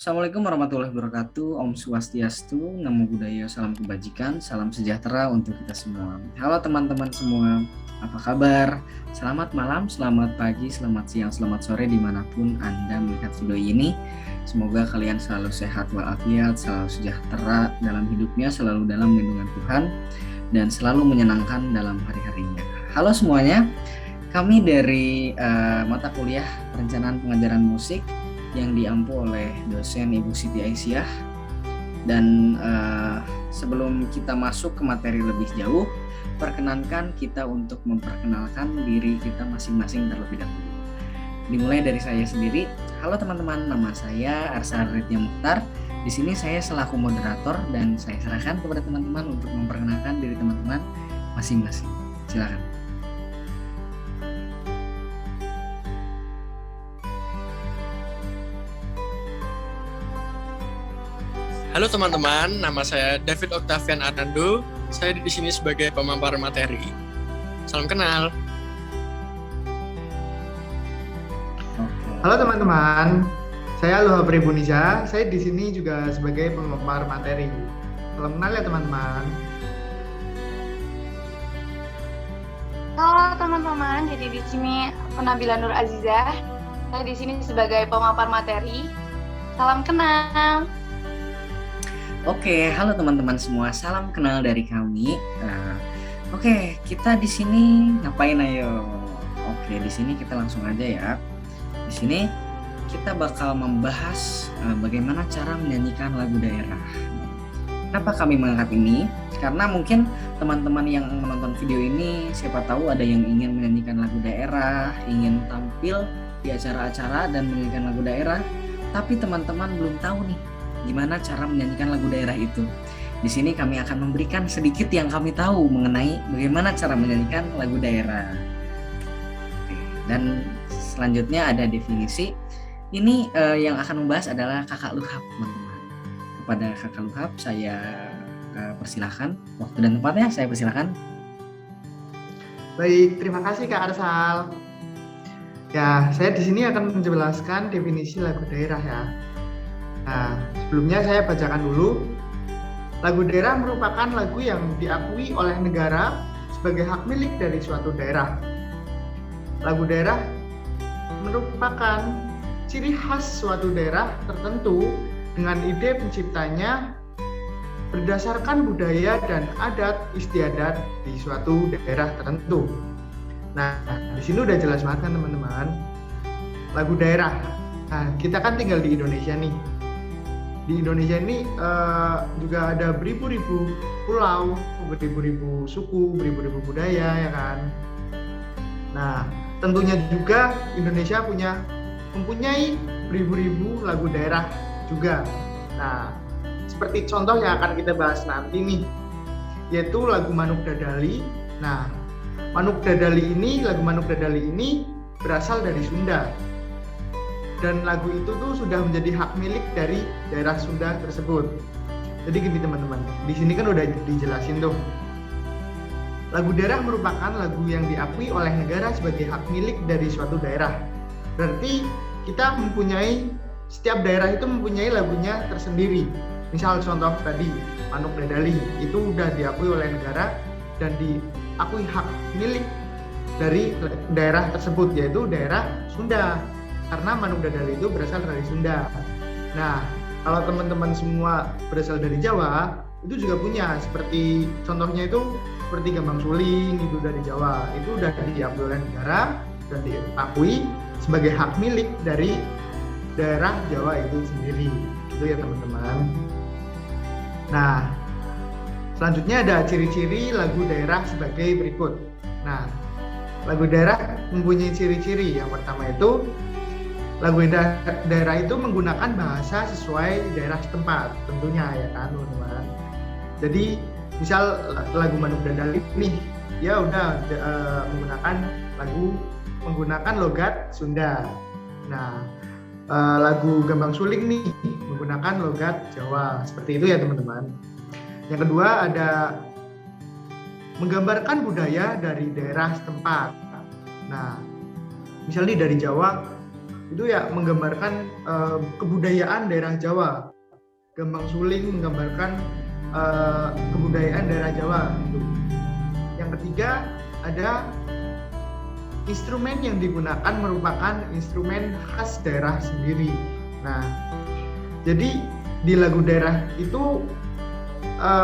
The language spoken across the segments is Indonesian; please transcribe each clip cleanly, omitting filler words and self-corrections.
Assalamualaikum warahmatullahi wabarakatuh. Om Swastiastu, Namo Buddhaya, salam kebajikan, salam sejahtera untuk kita semua. Halo teman-teman semua, apa kabar? Selamat malam, selamat pagi, selamat siang, selamat sore dimanapun Anda melihat video ini. Semoga kalian selalu sehat walafiat, selalu sejahtera dalam hidupnya, selalu dalam lindungan Tuhan, dan selalu menyenangkan dalam hari-harinya. Halo semuanya, kami dari mata kuliah Perencanaan Pengajaran Musik yang diampu oleh dosen Ibu Siti Aisyah. Dan sebelum kita masuk ke materi lebih jauh, perkenankan kita untuk memperkenalkan diri kita masing-masing terlebih dahulu. Dimulai dari saya sendiri. Halo teman-teman, nama saya Arsal Ridya Mukhtar. Di sini saya selaku moderator dan saya serahkan kepada teman-teman untuk memperkenalkan diri teman-teman masing-masing. Silakan. Halo teman-teman, nama saya David Octavian Arnando. Saya di sini sebagai pemampar materi. Salam kenal. Halo teman-teman, saya Luha Pribuniza. Saya di sini juga sebagai pemampar materi. Salam kenal ya teman-teman. Halo teman-teman, jadi di sini aku Nabila Nur Azizah. Saya di sini sebagai pemampar materi. Salam kenal. Oke, halo teman-teman semua. Salam kenal dari kami. Oke, kita di sini ngapain ayo? Oke, di sini kita langsung aja ya. Di sini kita bakal membahas bagaimana cara menyanyikan lagu daerah. Kenapa kami mengangkat ini? Karena mungkin teman-teman yang menonton video ini siapa tahu ada yang ingin menyanyikan lagu daerah, ingin tampil di acara-acara dan menyanyikan lagu daerah, tapi teman-teman belum tahu nih gimana cara menyanyikan lagu daerah itu. Di sini kami akan memberikan sedikit yang kami tahu mengenai bagaimana cara menyanyikan lagu daerah. Oke, dan selanjutnya ada definisi. Ini yang akan membahas adalah Kakak Luhab, teman-teman. Kepada Kakak Luhab saya persilahkan. Waktu dan tempatnya saya persilahkan. Baik, terima kasih Kak Arsal. Ya, saya di sini akan menjelaskan definisi lagu daerah ya. Nah, sebelumnya saya bacakan dulu. Lagu daerah merupakan lagu yang diakui oleh negara sebagai hak milik dari suatu daerah. Lagu daerah merupakan ciri khas suatu daerah tertentu dengan ide penciptanya berdasarkan budaya dan adat istiadat di suatu daerah tertentu. Nah, di sini udah jelas banget kan teman-teman. Lagu daerah. Nah, kita kan tinggal di Indonesia nih. Di Indonesia ini juga ada beribu-ribu pulau, beribu-ribu suku, beribu-ribu budaya ya kan. Nah, tentunya juga Indonesia mempunyai beribu-ribu lagu daerah juga. Nah, seperti contoh yang akan kita bahas nanti nih, yaitu lagu Manuk Dadali. Nah, lagu Manuk Dadali ini berasal dari Sunda. Dan lagu itu tuh sudah menjadi hak milik dari daerah Sunda tersebut. Jadi gini teman-teman, di sini kan udah dijelasin tuh. Lagu daerah merupakan lagu yang diakui oleh negara sebagai hak milik dari suatu daerah. Berarti setiap daerah itu mempunyai lagunya tersendiri. Misal contoh tadi, Manuk Dadali itu udah diakui oleh negara dan diakui hak milik dari daerah tersebut, yaitu daerah Sunda. Karena Manuk Dadali itu berasal dari Sunda. Nah, kalau teman-teman semua berasal dari Jawa, itu juga punya. Seperti contohnya itu seperti Gambang Suling itu dari Jawa. Itu udah diakui oleh negara dan diakui sebagai hak milik dari daerah Jawa itu sendiri. Itu ya teman-teman. Nah, selanjutnya ada ciri-ciri lagu daerah sebagai berikut. Nah, lagu daerah mempunyai ciri-ciri. Yang pertama itu lagu daerah itu menggunakan bahasa sesuai daerah setempat, tentunya ya kan teman-teman. Jadi misal lagu Manuk Dadali nih, ya udah menggunakan logat Sunda. Nah, lagu Gambang Suling nih menggunakan logat Jawa. Seperti itu ya teman-teman. Yang kedua ada menggambarkan budaya dari daerah setempat. Nah, misalnya dari Jawa itu ya menggambarkan kebudayaan daerah Jawa. Gambang Suling menggambarkan kebudayaan daerah Jawa. Gitu. Yang ketiga ada instrumen yang digunakan merupakan instrumen khas daerah sendiri. Nah, jadi di lagu daerah itu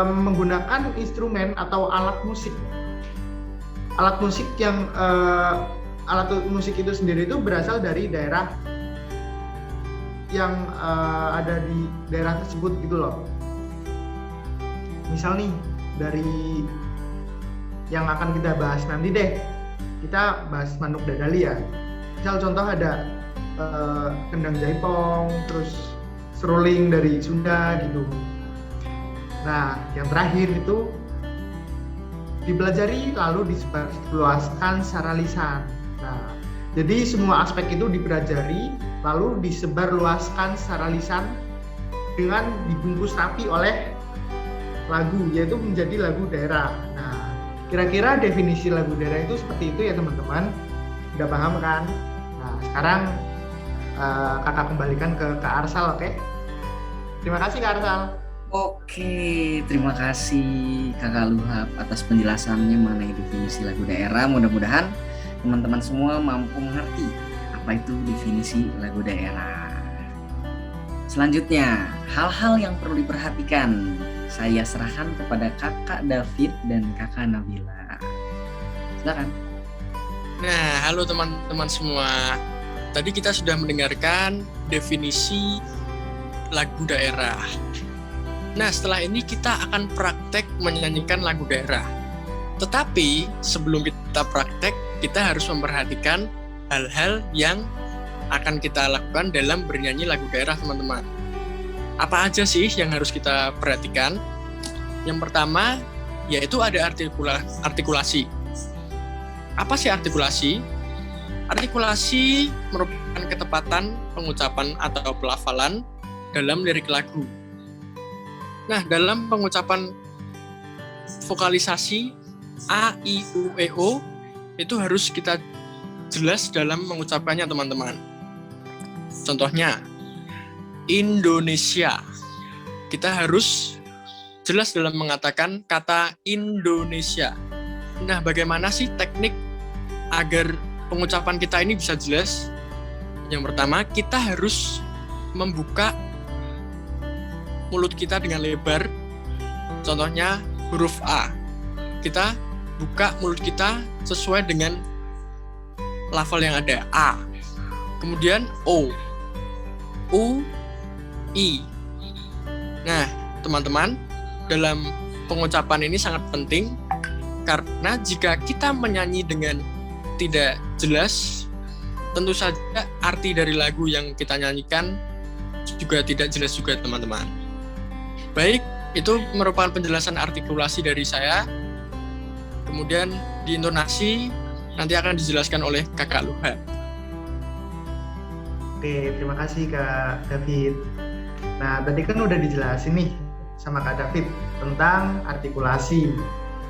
menggunakan instrumen atau alat musik. Alat musik yang alat musik itu sendiri itu berasal dari daerah yang ada di daerah tersebut gitu loh. Misal nih dari yang akan kita bahas nanti deh, kita bahas Manuk Dadali ya. Misal contoh ada kendang jaipong, terus seruling dari Sunda gitu. Nah, yang terakhir itu dipelajari lalu disebarluaskan secara lisan. Nah, jadi semua aspek itu dipelajari lalu disebarluaskan secara lisan dengan dibungkus rapi oleh lagu, yaitu menjadi lagu daerah. Nah, kira-kira definisi lagu daerah itu seperti itu ya teman-teman. Udah paham kan? Nah, sekarang kakak kembalikan ke Kak Arsal, oke? Terima kasih Kak Arsal. Oke, terima kasih Kakak Luhab atas penjelasannya mengenai definisi lagu daerah. Mudah-mudahan teman-teman semua mampu mengerti apa itu definisi lagu daerah. Selanjutnya, hal-hal yang perlu diperhatikan saya serahkan kepada Kakak David dan Kakak Nabila. Silakan. Nah, halo teman-teman semua. Tadi kita sudah mendengarkan definisi lagu daerah. Nah, setelah ini kita akan praktek menyanyikan lagu daerah. Tetapi sebelum kita praktek, kita harus memperhatikan hal-hal yang akan kita lakukan dalam bernyanyi lagu daerah, teman-teman. Apa aja sih yang harus kita perhatikan? Yang pertama, yaitu ada artikulasi. Apa sih artikulasi? Artikulasi merupakan ketepatan pengucapan atau pelafalan dalam lirik lagu. Nah, dalam pengucapan vokalisasi A, I, U, E, O itu harus kita jelas dalam mengucapkannya, teman-teman. Contohnya, Indonesia. Kita harus jelas dalam mengatakan kata Indonesia. Nah, bagaimana sih teknik agar pengucapan kita ini bisa jelas? Yang pertama, kita harus membuka mulut kita dengan lebar. Contohnya huruf A. Kita buka mulut kita sesuai dengan lafal yang ada, A. Kemudian O, U, I. Nah, teman-teman, dalam pengucapan ini sangat penting karena jika kita menyanyi dengan tidak jelas, tentu saja arti dari lagu yang kita nyanyikan juga tidak jelas juga, teman-teman. Baik, itu merupakan penjelasan artikulasi dari saya. Kemudian di intonasi nanti akan dijelaskan oleh Kakak Luhab. Oke, terima kasih Kak David. Nah, tadi kan udah dijelasin nih sama Kak David tentang artikulasi.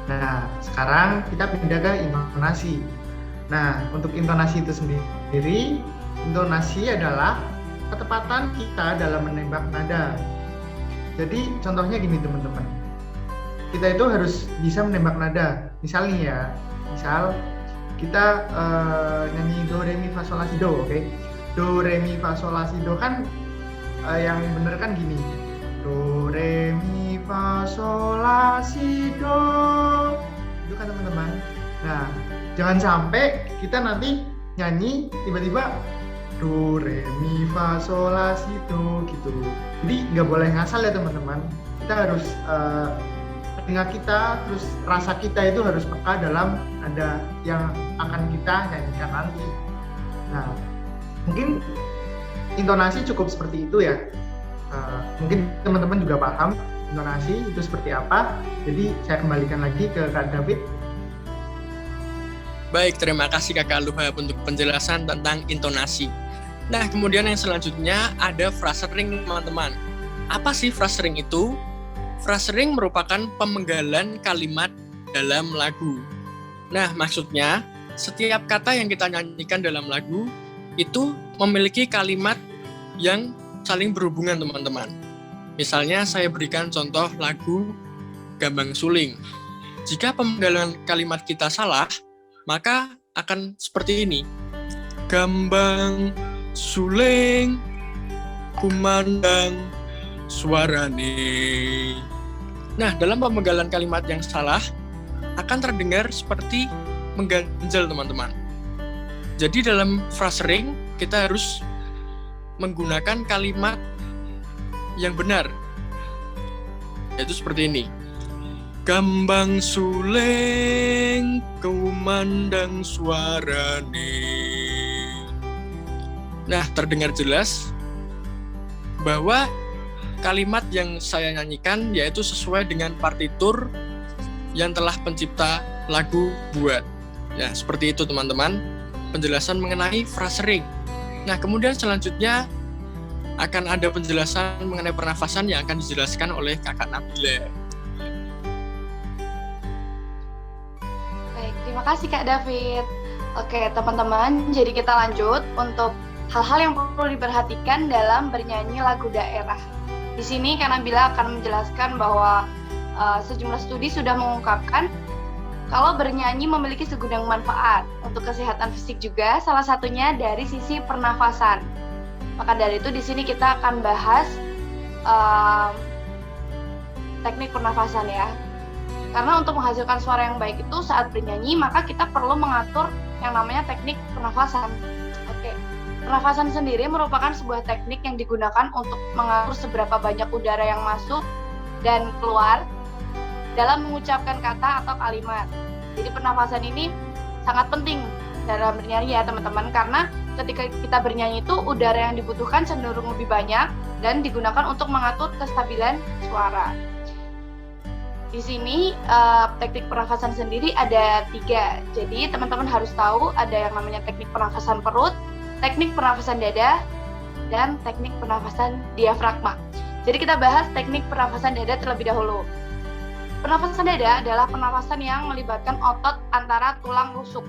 Nah, sekarang kita pindah ke intonasi. Nah, untuk intonasi itu sendiri, intonasi adalah ketepatan kita dalam menembak nada. Jadi contohnya gini teman-teman, kita itu harus bisa menembak nada. Misalnya ya, misal kita nyanyi do re mi fa sol la si do, oke? Do re mi fa sol la si do kan yang bener kan gini, do re mi fa sol la si do, itu kan teman-teman. Nah, jangan sampai kita nanti nyanyi tiba-tiba do re mi fa sol la si do gitu. Jadi nggak boleh ngasal ya teman-teman. Kita harus telinga kita, terus rasa kita itu harus peka dalam nada yang akan kita nyanyikan nanti. Nah, mungkin intonasi cukup seperti itu ya. Mungkin teman-teman juga paham intonasi itu seperti apa. Jadi saya kembalikan lagi ke Kak David. Baik, terima kasih Kakak Luhab untuk penjelasan tentang intonasi. Nah, kemudian yang selanjutnya ada phrasering, teman-teman. Apa sih phrasering itu? Phrasering merupakan pemenggalan kalimat dalam lagu. Nah, maksudnya setiap kata yang kita nyanyikan dalam lagu itu memiliki kalimat yang saling berhubungan, teman-teman. Misalnya saya berikan contoh lagu Gambang Suling. Jika pemenggalan kalimat kita salah, maka akan seperti ini. Gambang Suling kumandang suarane. Nah, dalam pemenggalan kalimat yang salah akan terdengar seperti mengganjal, teman-teman. Jadi dalam phrasing kita harus menggunakan kalimat yang benar, yaitu seperti ini. Gambang Suling kumandang suarane. Nah, terdengar jelas bahwa kalimat yang saya nyanyikan yaitu sesuai dengan partitur yang telah pencipta lagu buat. Ya, seperti itu teman-teman, penjelasan mengenai phrasing. Nah, kemudian selanjutnya akan ada penjelasan mengenai pernafasan yang akan dijelaskan oleh Kakak Nabila. Baik, terima kasih Kak David. Oke, teman-teman, jadi kita lanjut untuk hal-hal yang perlu diperhatikan dalam bernyanyi lagu daerah. Di sini Kak Nabila akan menjelaskan bahwa sejumlah studi sudah mengungkapkan kalau bernyanyi memiliki segudang manfaat untuk kesehatan fisik juga, salah satunya dari sisi pernafasan. Maka dari itu di sini kita akan bahas teknik pernafasan ya. Karena untuk menghasilkan suara yang baik itu saat bernyanyi, maka kita perlu mengatur yang namanya teknik pernafasan. Oke. Pernafasan sendiri merupakan sebuah teknik yang digunakan untuk mengatur seberapa banyak udara yang masuk dan keluar dalam mengucapkan kata atau kalimat. Jadi pernafasan ini sangat penting dalam bernyanyi ya teman-teman, karena ketika kita bernyanyi itu udara yang dibutuhkan cenderung lebih banyak dan digunakan untuk mengatur kestabilan suara. Di sini teknik pernafasan sendiri ada 3. Jadi teman-teman harus tahu ada yang namanya teknik pernafasan perut, teknik pernafasan dada, dan teknik pernafasan diafragma. Jadi kita bahas teknik pernafasan dada terlebih dahulu. Pernafasan dada adalah pernafasan yang melibatkan otot antara tulang rusuk.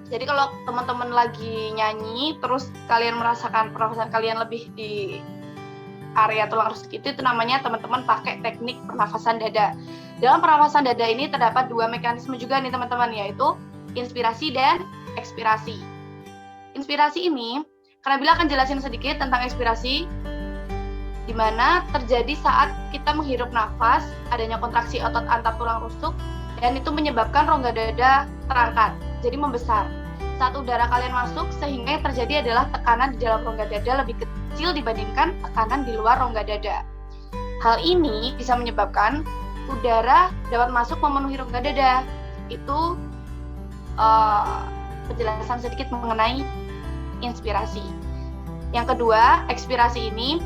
Jadi kalau teman-teman lagi nyanyi, terus kalian merasakan pernafasan kalian lebih di area tulang rusuk itu namanya teman-teman pakai teknik pernafasan dada. Dalam pernafasan dada ini terdapat 2 mekanisme juga nih teman-teman, yaitu inspirasi dan ekspirasi. Inspirasi ini, karena Bila akan jelasin sedikit tentang ekspirasi, di mana terjadi saat kita menghirup nafas, adanya kontraksi otot antar tulang rusuk, dan itu menyebabkan rongga dada terangkat, jadi membesar. Saat udara kalian masuk, sehingga yang terjadi adalah tekanan di dalam rongga dada lebih kecil dibandingkan tekanan di luar rongga dada. Hal ini bisa menyebabkan udara dapat masuk memenuhi rongga dada. Itu penjelasan sedikit mengenai inspirasi. Yang kedua, ekspirasi ini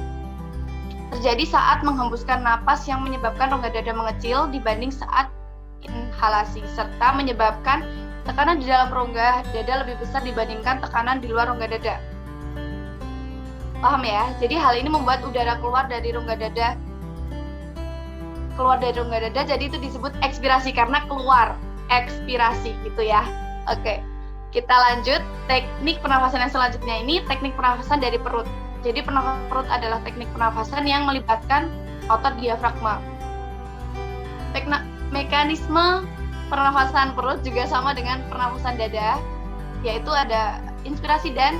terjadi saat menghembuskan napas yang menyebabkan rongga dada mengecil dibanding saat inhalasi, serta menyebabkan tekanan di dalam rongga dada lebih besar dibandingkan tekanan di luar rongga dada. Paham ya? Jadi hal ini membuat udara keluar dari rongga dada, jadi itu disebut ekspirasi karena keluar, ekspirasi gitu ya. Oke, kita lanjut. Teknik pernafasan yang selanjutnya ini teknik pernafasan dari perut. Jadi pernafasan perut adalah teknik pernafasan yang melibatkan otot diafragma. Mekanisme pernafasan perut juga sama dengan pernafasan dada, yaitu ada inspirasi dan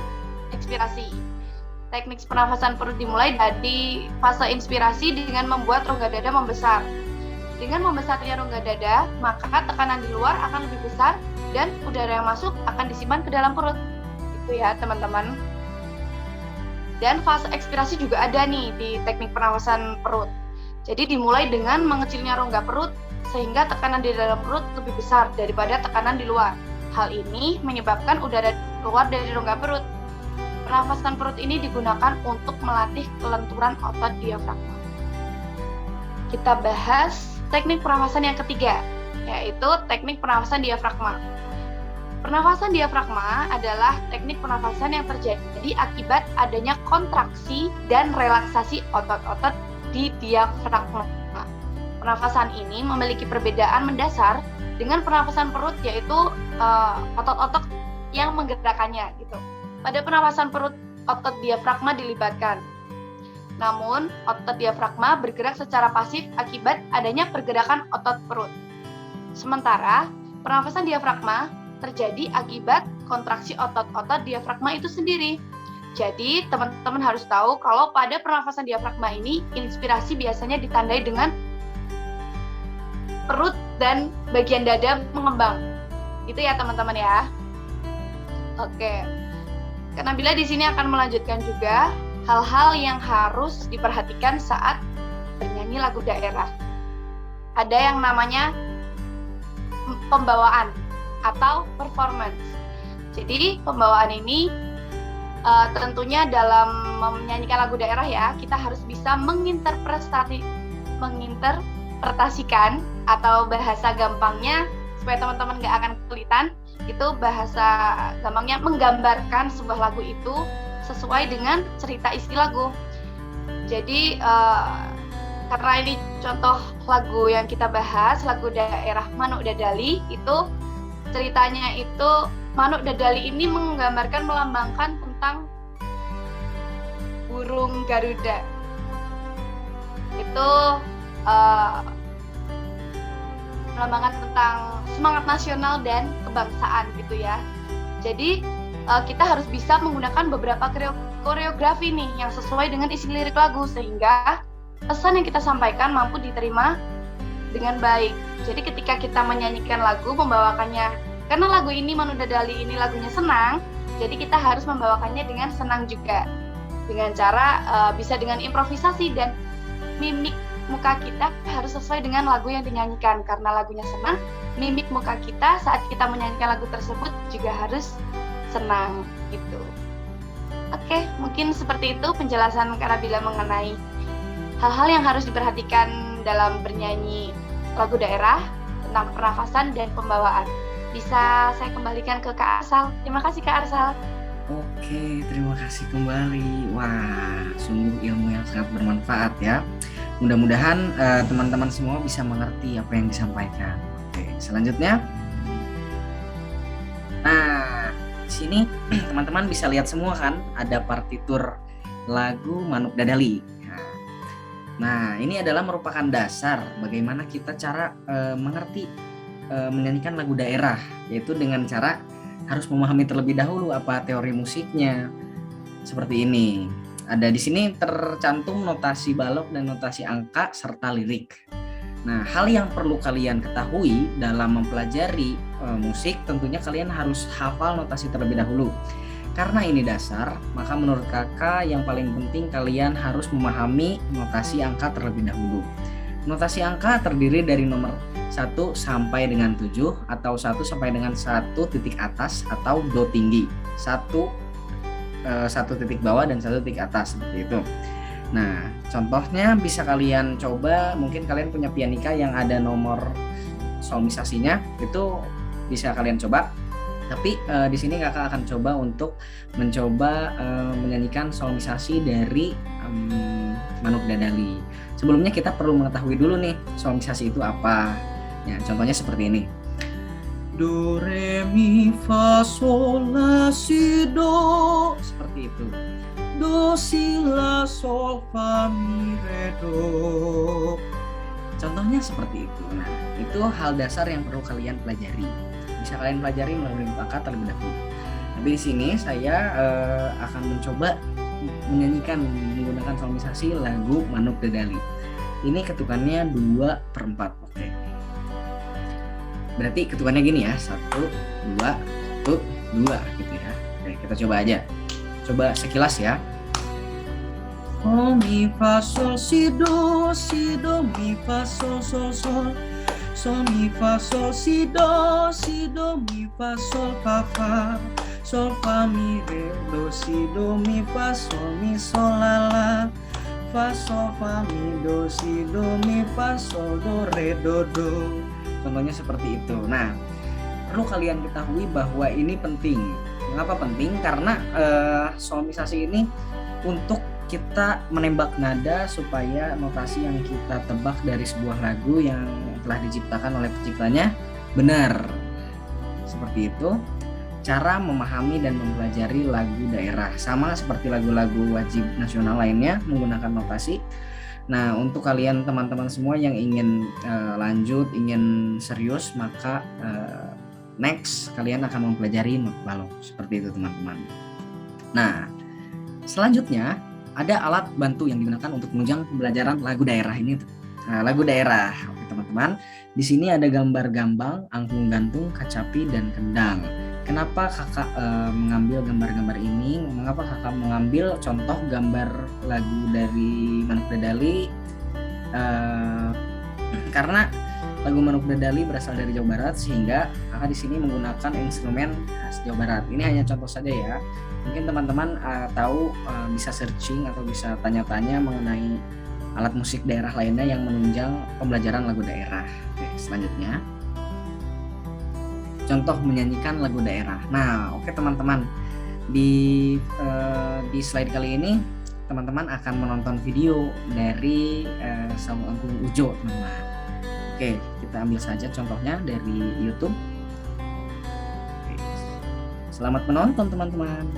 ekspirasi. Teknik pernafasan perut dimulai dari fase inspirasi dengan membuat rongga dada membesar. Dengan membesarnya rongga dada, maka tekanan di luar akan lebih besar dan udara yang masuk akan disimpan ke dalam perut. Itu ya teman-teman. Dan fase ekspirasi juga ada nih di teknik pernafasan perut. Jadi dimulai dengan mengecilnya rongga perut sehingga tekanan di dalam perut lebih besar daripada tekanan di luar. Hal ini menyebabkan udara keluar dari rongga perut. Pernafasan perut ini digunakan untuk melatih kelenturan otot diafragma. Kita bahas teknik pernafasan yang ketiga, yaitu teknik pernafasan diafragma. Pernafasan diafragma adalah teknik pernafasan yang terjadi akibat adanya kontraksi dan relaksasi otot-otot di diafragma. Pernafasan ini memiliki perbedaan mendasar dengan pernafasan perut, yaitu otot-otot yang menggerakkannya gitu. Pada pernafasan perut, otot diafragma dilibatkan. Namun, otot diafragma bergerak secara pasif akibat adanya pergerakan otot perut. Sementara, pernafasan diafragma terjadi akibat kontraksi otot-otot diafragma itu sendiri. Jadi, teman-teman harus tahu kalau pada pernafasan diafragma ini, inspirasi biasanya ditandai dengan perut dan bagian dada mengembang. Itu ya teman-teman ya. Oke. Karena Nabila di sini akan melanjutkan juga hal-hal yang harus diperhatikan saat bernyanyi lagu daerah. Ada yang namanya pembawaan atau performance. Jadi pembawaan ini tentunya dalam menyanyikan lagu daerah ya, kita harus bisa menginterpretasikan atau bahasa gampangnya supaya teman-teman nggak akan kesulitan, itu bahasa gampangnya menggambarkan sebuah lagu itu sesuai dengan cerita isi lagu. Jadi karena ini contoh lagu yang kita bahas, lagu daerah Manuk Dadali, itu ceritanya itu Manuk Dadali ini menggambarkan, melambangkan tentang burung Garuda. Itu melambangkan tentang semangat nasional dan kebangsaan gitu ya. Jadi kita harus bisa menggunakan beberapa koreografi nih yang sesuai dengan isi lirik lagu sehingga pesan yang kita sampaikan mampu diterima dengan baik. Jadi ketika kita menyanyikan lagu, membawakannya, karena lagu ini Manuk Dadali ini lagunya senang, jadi kita harus membawakannya dengan senang juga. Dengan cara bisa dengan improvisasi dan mimik muka kita harus sesuai dengan lagu yang dinyanyikan. Karena lagunya senang, mimik muka kita saat kita menyanyikan lagu tersebut juga harus senang gitu. Oke, mungkin seperti itu penjelasan Kak Nabila mengenai hal-hal yang harus diperhatikan dalam bernyanyi lagu daerah tentang pernafasan dan pembawaan. Bisa saya kembalikan ke Kak Arsal. Terima kasih Kak Arsal. Oke, terima kasih kembali. Wah, sungguh ilmu yang sangat bermanfaat ya. Mudah-mudahan teman-teman semua bisa mengerti apa yang disampaikan. Oke, selanjutnya. Nah, di sini teman-teman bisa lihat semua kan, ada partitur lagu Manuk Dadali. Nah, ini adalah merupakan dasar bagaimana kita cara mengerti menyanyikan lagu daerah, yaitu dengan cara harus memahami terlebih dahulu apa teori musiknya. Seperti ini. Ada di sini tercantum notasi balok dan notasi angka serta lirik. Nah, hal yang perlu kalian ketahui dalam mempelajari musik, tentunya kalian harus hafal notasi terlebih dahulu. Karena ini dasar, maka menurut kakak yang paling penting kalian harus memahami notasi angka terlebih dahulu. Notasi angka terdiri dari nomor 1 sampai dengan 7 atau 1 sampai dengan 1 titik atas atau do tinggi. 1 titik bawah dan 1 titik atas seperti itu. Nah, contohnya bisa kalian coba, mungkin kalian punya pianika yang ada nomor solmisasinya, itu bisa kalian coba. Tapi di sini kakak akan coba untuk mencoba menyanyikan solmisasi dari Manuk Dadali. Sebelumnya kita perlu mengetahui dulu nih solmisasi itu apa. Ya, contohnya seperti ini. Do, re, mi, fa, sol, la, si, do. Seperti itu. Do, si, la, sol, fa, mi, re, do. Contohnya seperti itu. Nah, itu hal dasar yang perlu kalian pelajari. Bisa kalian pelajari melalui muka terlebih dahulu. Tapi di sini saya akan mencoba menyanyikan menggunakan solmisasi lagu Manuk Dadali. Ini ketukannya 2/4. Oke. Berarti ketukannya gini ya, 1, 2, 1, 2 gitu ya. Oke, kita coba aja. Coba sekilas ya. Do, mi, fa, sol, si, do, mi, fa, sol, sol, sol. Sol, mi, fa, sol, si, do, mi, fa, sol, fa, fa. Sol, fa, mi, re, do, si, do, mi, fa, sol, mi, sol, la, la. Fa, sol, fa, mi, do, si, do, mi, fa, sol, do, re, do, do. Contohnya seperti itu. Nah, perlu kalian ketahui bahwa ini penting. Mengapa penting? Karena solmisasi ini untuk kita menembak nada supaya notasi yang kita tebak dari sebuah lagu yang telah diciptakan oleh penciptanya benar. Seperti itu. cara memahami dan mempelajari lagu daerah. Sama seperti lagu-lagu wajib nasional lainnya menggunakan notasi. Nah, untuk kalian teman-teman semua yang ingin lanjut, ingin serius, maka next kalian akan mempelajari not balok. Seperti itu teman-teman. Nah, selanjutnya ada alat bantu yang digunakan untuk menunjang pembelajaran lagu daerah ini. Nah, lagu daerah. Oke teman-teman, di sini ada gambar gambang, angklung gantung, kacapi, dan kendang. Kenapa kakak mengambil gambar-gambar ini? Mengapa kakak mengambil contoh gambar lagu dari Manuk Dadali? Karena lagu Manuk Dadali berasal dari Jawa Barat, sehingga kakak di sini menggunakan instrumen khas Jawa Barat. Ini hanya contoh saja ya. Mungkin teman-teman tahu, bisa searching atau bisa tanya-tanya mengenai alat musik daerah lainnya yang menunjang pembelajaran lagu daerah. Oke, selanjutnya contoh menyanyikan lagu daerah. Nah, oke teman-teman, di slide kali ini teman-teman akan menonton video dari Saung Angklung Ujo, teman-teman. Oke, kita ambil saja contohnya dari YouTube. Oke. Selamat menonton teman-teman.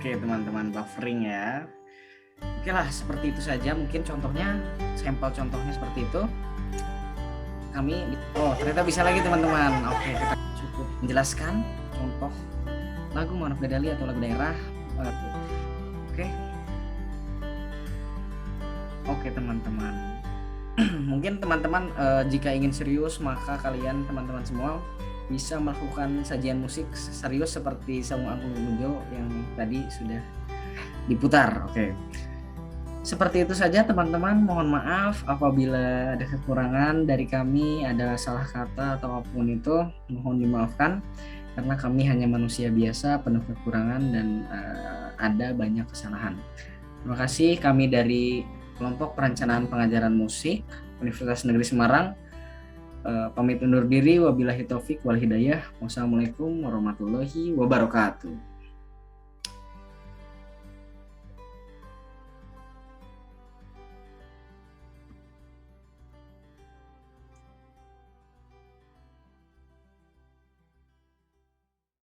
Oke teman-teman, buffering ya. Oke lah, seperti itu saja. Mungkin contohnya, sampel contohnya seperti itu. Ternyata bisa lagi teman-teman. Oke, kita cukup menjelaskan contoh lagu Manuk Dadali atau lagu daerah. Oke teman-teman. Mungkin teman-teman jika ingin serius, maka kalian teman-teman semua bisa melakukan sajian musik serius seperti Saung Angklung Ujo yang tadi sudah diputar. Oke. Seperti itu saja teman-teman, mohon maaf apabila ada kekurangan dari kami, ada salah kata atau apapun itu, mohon dimaafkan karena kami hanya manusia biasa penuh kekurangan dan ada banyak kesalahan. Terima kasih, kami dari Kelompok Perencanaan Pengajaran Musik Universitas Negeri Semarang pamit undur diri. Wabillahi taufik wal hidayah. Wassalamualaikum warahmatullahi wabarakatuh.